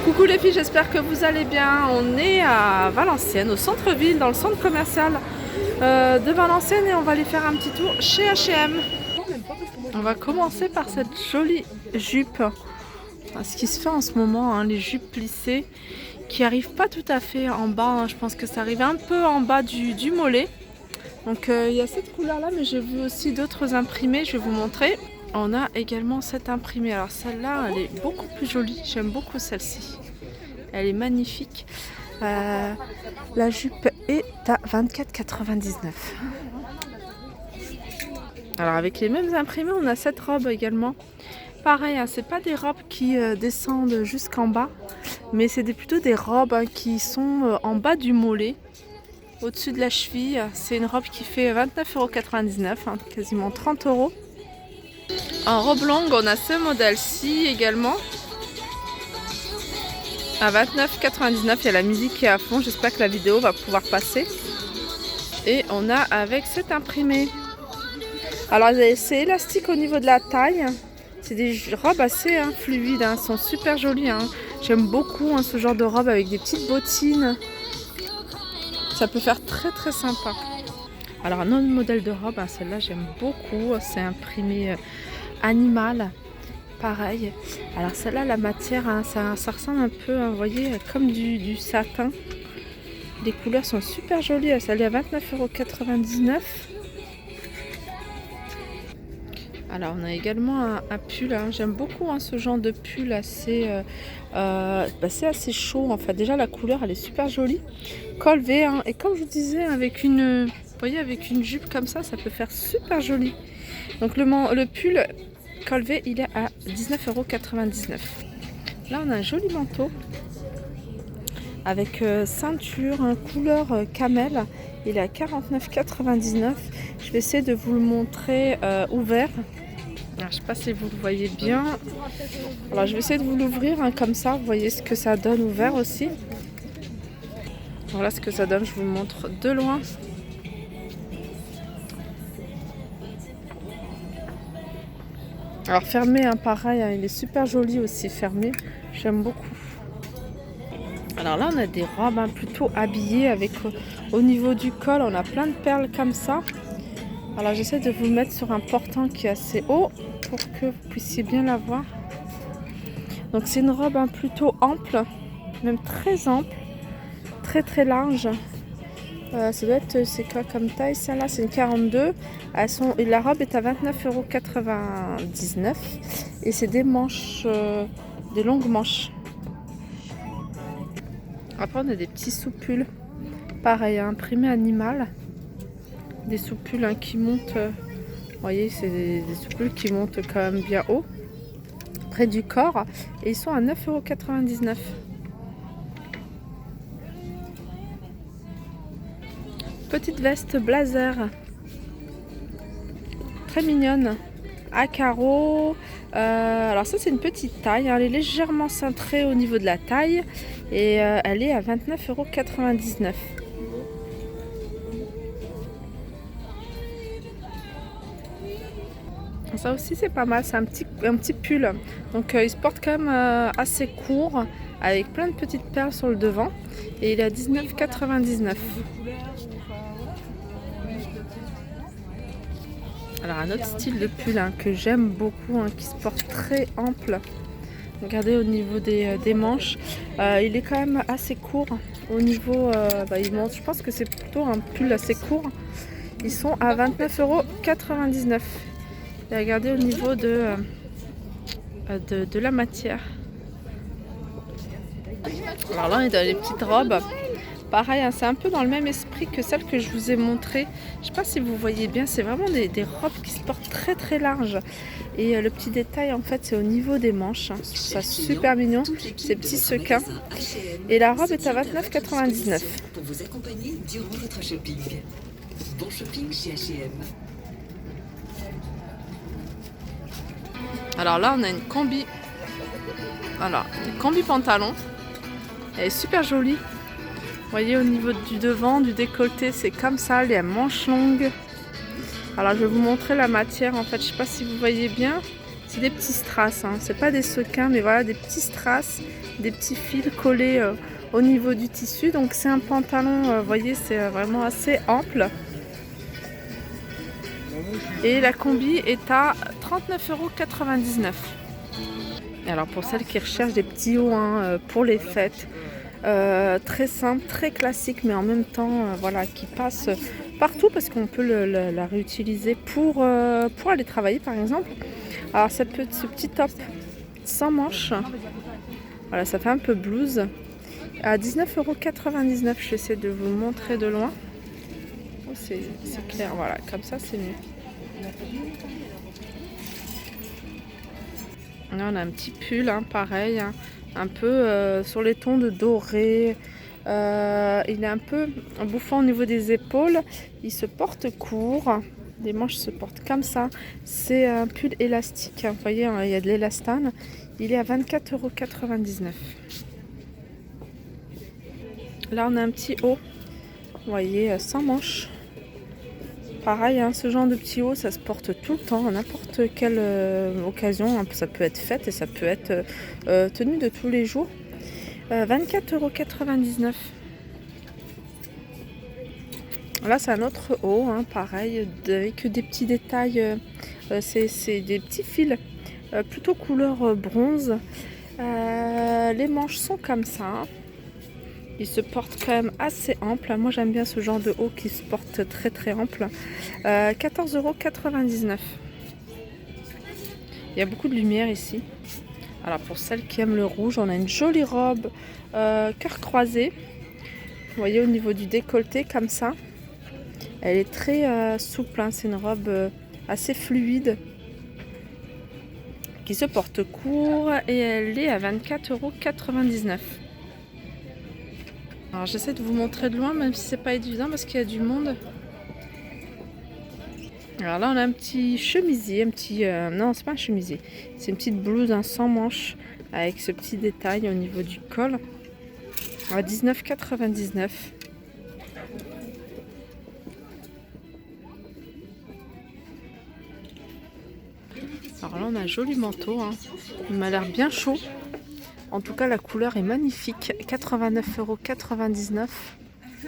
Coucou les filles, j'espère que vous allez bien. On est à Valenciennes, au centre-ville, dans le centre commercial de Valenciennes et on va aller faire un petit tour chez H&M. On va commencer par cette jolie jupe. Ce qui se fait en ce moment, hein, les jupes plissées qui n'arrivent pas tout à fait en bas. Hein. Je pense que ça arrive un peu en bas du mollet. Donc il y a cette couleur là, mais j'ai vu aussi d'autres imprimés, je vais vous montrer. On a également cette imprimée. Alors celle-là, elle est beaucoup plus jolie. J'aime beaucoup celle-ci. Elle est magnifique. La jupe est à 24,99 €. Alors avec les mêmes imprimés, on a cette robe également. Pareil, hein, c'est pas des robes qui descendent jusqu'en bas, mais c'est plutôt des robes hein, qui sont en bas du mollet, au-dessus de la cheville. C'est une robe qui fait 29,99 €, hein, quasiment 30 €. En robe longue, on a ce modèle-ci également. À 29,99 €, il y a la musique qui est à fond. J'espère que la vidéo va pouvoir passer. Et on a avec cette imprimée. Alors c'est élastique au niveau de la taille. C'est des robes assez fluides, hein. Elles sont super jolies. Hein. J'aime beaucoup hein, ce genre de robe avec des petites bottines. Ça peut faire très très sympa. Alors un autre modèle de robe, hein, celle-là j'aime beaucoup. C'est imprimé animal. Pareil. Alors celle-là, la matière, hein, ça ressemble un peu, hein, vous voyez, comme du satin. Les couleurs sont super jolies. Elle est à 29,99 €. Alors on a également un pull. Hein. J'aime beaucoup hein, ce genre de pull assez, c'est assez chaud. En fait, déjà la couleur, elle est super jolie. Col V. Hein. Et comme je vous disais, avec une, vous voyez, avec une jupe comme ça peut faire super joli. Donc le pull col V, il est à 19,99 €. Là, on a un joli manteau avec ceinture, couleur camel. Il est à 49,99 €. Je vais essayer de vous le montrer ouvert. Alors, je ne sais pas si vous le voyez bien. Alors, je vais essayer de vous l'ouvrir hein, comme ça. Vous voyez ce que ça donne ouvert aussi. Voilà ce que ça donne. Je vous le montre de loin. Alors fermé, hein, pareil, hein, il est super joli aussi fermé, j'aime beaucoup. Alors là on a des robes hein, plutôt habillées avec au niveau du col, on a plein de perles comme ça. Alors j'essaie de vous mettre sur un portant qui est assez haut pour que vous puissiez bien la voir. Donc c'est une robe hein, plutôt ample, même très ample, très très large. Ça doit être, c'est quoi comme taille ça là? C'est une 42. La robe est à 29,99 € et c'est des manches, des longues manches. Après on a des petits soupules, pareil, imprimé animal. Des soupules hein, qui montent, vous voyez, c'est des soupules qui montent quand même bien haut, près du corps, et ils sont à 9,99 €. Petite veste blazer, très mignonne, à carreaux. Alors ça c'est une petite taille, hein. Elle est légèrement cintrée au niveau de la taille et elle est à 29,99 €. Ça aussi c'est pas mal, c'est un petit pull. Donc il se porte quand même assez court avec plein de petites perles sur le devant et il est à 19,99 €. Alors un autre style de pull hein, que j'aime beaucoup, hein, qui se porte très ample. Regardez au niveau des manches, il est quand même assez court. Au niveau, je pense que c'est plutôt un pull assez court. Ils sont à 29,99 €. Et regardez au niveau de la matière. Alors là on est dans les petites robes. Pareil, hein, c'est un peu dans le même esprit que celle que je vous ai montrée. Je ne sais pas si vous voyez bien, c'est vraiment des robes qui se portent très très larges. Et le petit détail en fait c'est au niveau des manches. Hein. Je trouve ça super mignon, ces petits sequins. Et la robe est à 29,99 €. Pour vous accompagner durant votre shopping. Bon shopping chez H&M. Alors là on a une combi. Voilà, une combi pantalon. Elle est super jolie. Vous voyez au niveau du devant, du décolleté, c'est comme ça, les manches longues. Alors je vais vous montrer la matière en fait, je ne sais pas si vous voyez bien. C'est des petits strass, hein. C'est pas des sequins, mais voilà, des petits strass, des petits fils collés au niveau du tissu. Donc c'est un pantalon, vous voyez, c'est vraiment assez ample. Et la combi est à 39,99 €. Alors pour celles qui recherchent des petits hauts pour les fêtes, très simple, très classique, mais en même temps voilà, qui passe partout parce qu'on peut la réutiliser pour aller travailler par exemple. Alors ça peut être ce petit top sans manches, voilà, ça fait un peu blouse, à 19,99 €. J'essaie de vous montrer de loin. Oh, c'est clair, voilà, comme ça c'est mieux. Là on a un petit pull, pareil, un peu sur les tons de doré. Il est un peu bouffant au niveau des épaules. Il se porte court. Les manches se portent comme ça. C'est un pull élastique. Vous voyez, il y a de l'élastane. Il est à 24,99 €. Là on a un petit haut. Vous voyez, sans manches. Pareil, ce genre de petit haut, ça se porte tout le temps, à n'importe quelle occasion. Ça peut être fête et ça peut être tenue de tous les jours. 24,99 €. Là, c'est un autre haut, pareil, avec des petits détails. C'est des petits fils, plutôt couleur bronze. Les manches sont comme ça. Il se porte quand même assez ample. Moi j'aime bien ce genre de haut qui se porte très très ample. 14,99 €. Il y a beaucoup de lumière ici. Alors pour celles qui aiment le rouge, on a une jolie robe cœur croisé. Vous voyez au niveau du décolleté comme ça. Elle est très souple. C'est une robe assez fluide qui se porte court et elle est à 24,99 €. Alors j'essaie de vous montrer de loin, même si c'est pas évident parce qu'il y a du monde. Alors là on a un petit chemisier, non c'est pas un chemisier, c'est une petite blouse sans manches avec ce petit détail au niveau du col à 19,99 €. Alors là on a un joli manteau, il m'a l'air bien chaud. En tout cas, la couleur est magnifique. 89,99 €.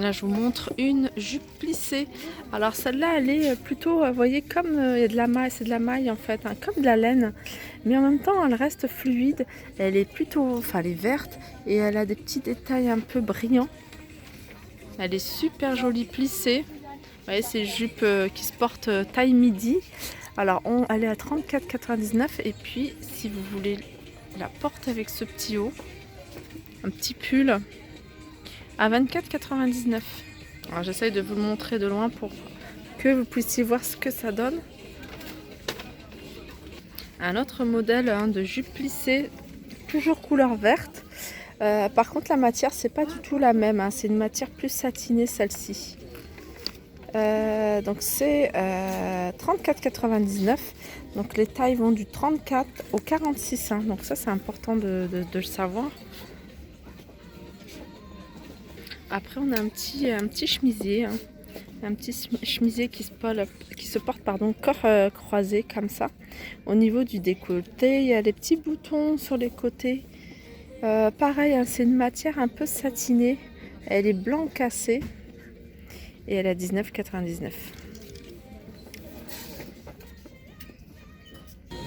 Là, je vous montre une jupe plissée. Alors, celle-là, elle est plutôt, vous voyez, comme il y a de la maille, c'est de la maille en fait, comme de la laine. Mais en même temps, elle reste fluide. Elle est plutôt, elle est verte et elle a des petits détails un peu brillants. Elle est super jolie plissée. Vous voyez, c'est une jupe qui se porte taille midi. Alors, elle est à 34,99 € et puis, si vous voulez la porte avec ce petit haut, un petit pull, à 24,99 €. Alors, j'essaye de vous le montrer de loin pour que vous puissiez voir ce que ça donne. Un autre modèle de jupe plissée, toujours couleur verte. Par contre, la matière, c'est pas du tout la même. C'est une matière plus satinée, celle-ci. Donc c'est 34,99 €. Donc les tailles vont du 34 au 46. Donc ça c'est important de le savoir. Après on a un petit chemisier. Un petit chemisier qui se porte corps croisé comme ça. Au niveau du décolleté, il y a des petits boutons sur les côtés. Pareil, c'est une matière un peu satinée. Elle est blanc cassé. Et elle est à 19,99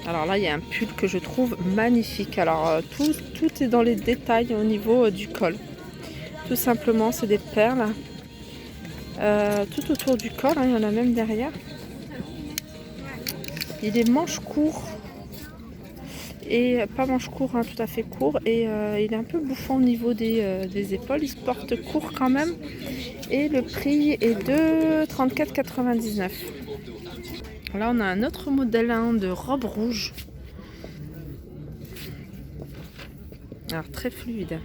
€. Alors là, il y a un pull que je trouve magnifique. Alors, tout est dans les détails au niveau du col. Tout simplement, c'est des perles. Tout autour du col, il y en a même derrière. Il est manche court. Et pas manche court, tout à fait court. Et il est un peu bouffant au niveau des épaules. Il se porte court quand même. Et le prix est de 34,99 €. Là, on a un autre modèle de robe rouge. Alors, très fluide.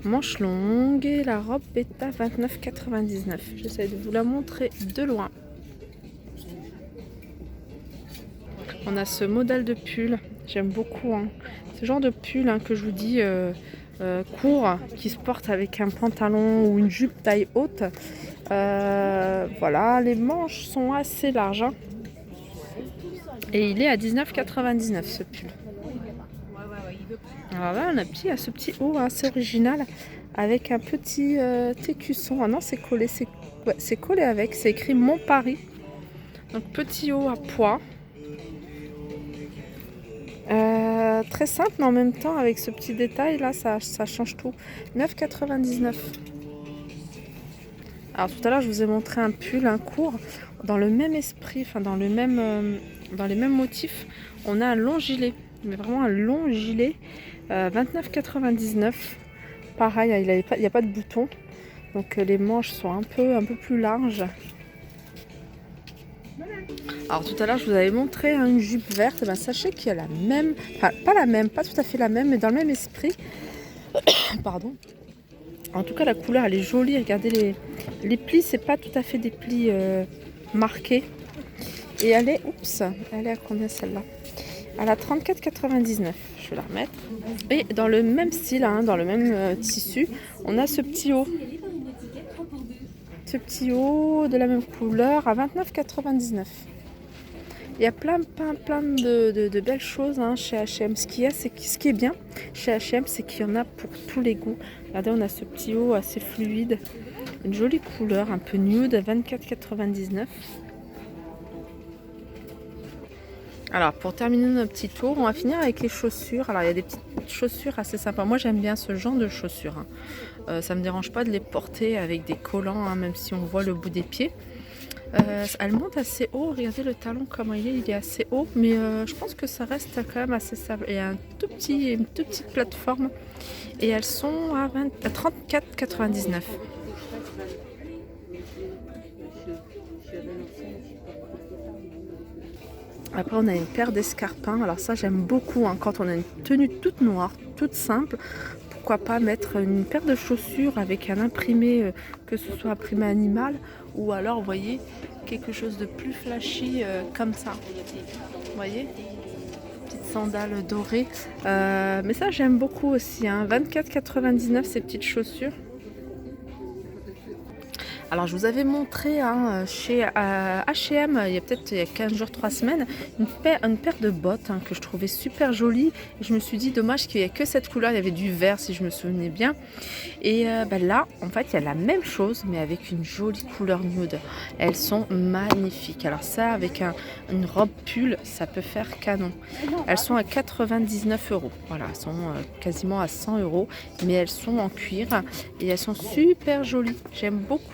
Manche longue et la robe est à 29,99 €. J'essaie de vous la montrer de loin. On a ce modèle de pull. J'aime beaucoup. Ce genre de pull que je vous dis... court qui se porte avec un pantalon ou une jupe taille haute. Voilà, les manches sont assez larges. Hein. Et il est à 19,99 ce pull. Alors là, on a ce petit haut assez original avec un petit écusson. Ah non, c'est collé, c'est collé avec. C'est écrit Mon Paris. Donc petit haut à pois. Très simple, mais en même temps, avec ce petit détail là, ça change tout. 9,99. Alors tout à l'heure, je vous ai montré un pull, un court, dans le même esprit, enfin dans les mêmes motifs. On a un long gilet, mais vraiment un long gilet, 29,99. Pareil, il n'y a pas de bouton, donc les manches sont un peu plus larges. Alors tout à l'heure, je vous avais montré une jupe verte. Ben, sachez qu'il y a la même, enfin pas la même, pas tout à fait la même, mais dans le même esprit. Pardon. En tout cas, la couleur, elle est jolie. Regardez les plis, c'est pas tout à fait des plis marqués. Et elle est à combien celle-là? Elle a 34,99. Je vais la remettre. Et dans le même style, hein, dans le même tissu, on a ce petit haut. Ce petit haut de la même couleur à 29,99. Il y a plein de belles choses hein, chez H&M. Ce qui est bien chez H&M, c'est qu'il y en a pour tous les goûts. Regardez, on a ce petit haut assez fluide. Une jolie couleur, un peu nude, à 24,99. Alors, pour terminer notre petit tour, on va finir avec les chaussures. Alors, il y a des petites chaussures assez sympas. Moi, j'aime bien ce genre de chaussures. Hein. Ça ne me dérange pas de les porter avec des collants, hein, même si on voit le bout des pieds. Elle monte assez haut, regardez le talon comment il est assez haut, mais je pense que ça reste quand même assez stable. Il y a une toute petite plateforme et elles sont à 34,99. Après on a une paire d'escarpins, alors ça j'aime beaucoup hein, quand on a une tenue toute noire, toute simple. Pourquoi pas mettre une paire de chaussures avec un imprimé, que ce soit imprimé animal ou alors vous voyez quelque chose de plus flashy comme ça. Vous voyez, petite sandale dorée. Mais ça j'aime beaucoup aussi. Hein. 24,99 ces petites chaussures. Alors je vous avais montré hein, chez H&M il y a 15 jours, 3 semaines, une paire de bottes hein, que je trouvais super jolie. Et je me suis dit dommage qu'il n'y ait que cette couleur, il y avait du vert si je me souvenais bien. Et là en fait il y a la même chose mais avec une jolie couleur nude. Elles sont magnifiques. Alors ça avec une robe pull ça peut faire canon. Elles sont à 99 €. Voilà, elles sont quasiment à 100 €. Mais elles sont en cuir et elles sont super jolies. J'aime beaucoup.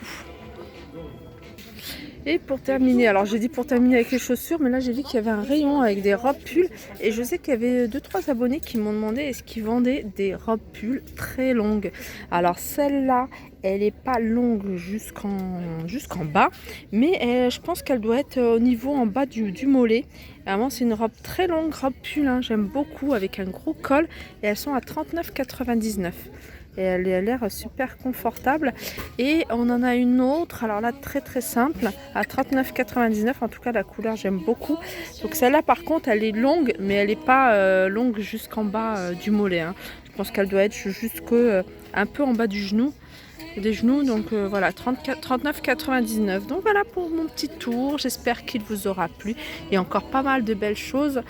Et pour terminer, alors j'ai dit pour terminer avec les chaussures, mais là j'ai vu qu'il y avait un rayon avec des robes pulls. Et je sais qu'il y avait 2-3 abonnés qui m'ont demandé est-ce qu'ils vendaient des robes pulls très longues. Alors celle-là, elle n'est pas longue jusqu'en bas, mais je pense qu'elle doit être au niveau en bas du mollet. Vraiment c'est une robe très longue, robe pull, hein, j'aime beaucoup, avec un gros col. Et elles sont à 39,99. Et elle a l'air super confortable. Et on en a une autre, alors là très simple, à 39,99. En tout cas la couleur j'aime beaucoup. Donc celle-là par contre elle est longue, mais elle n'est pas longue jusqu'en bas du mollet. Hein. Je pense qu'elle doit être jusque un peu en bas du genou. Des genoux, donc voilà, 39,99. Donc voilà pour mon petit tour, j'espère qu'il vous aura plu. Il y a encore pas mal de belles choses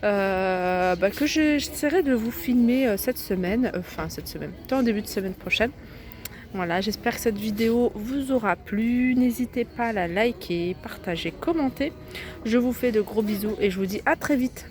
que j'essaierai de vous filmer cette semaine, en début de semaine prochaine. Voilà, j'espère que cette vidéo vous aura plu. N'hésitez pas à la liker, partager, commenter. Je vous fais de gros bisous et je vous dis à très vite.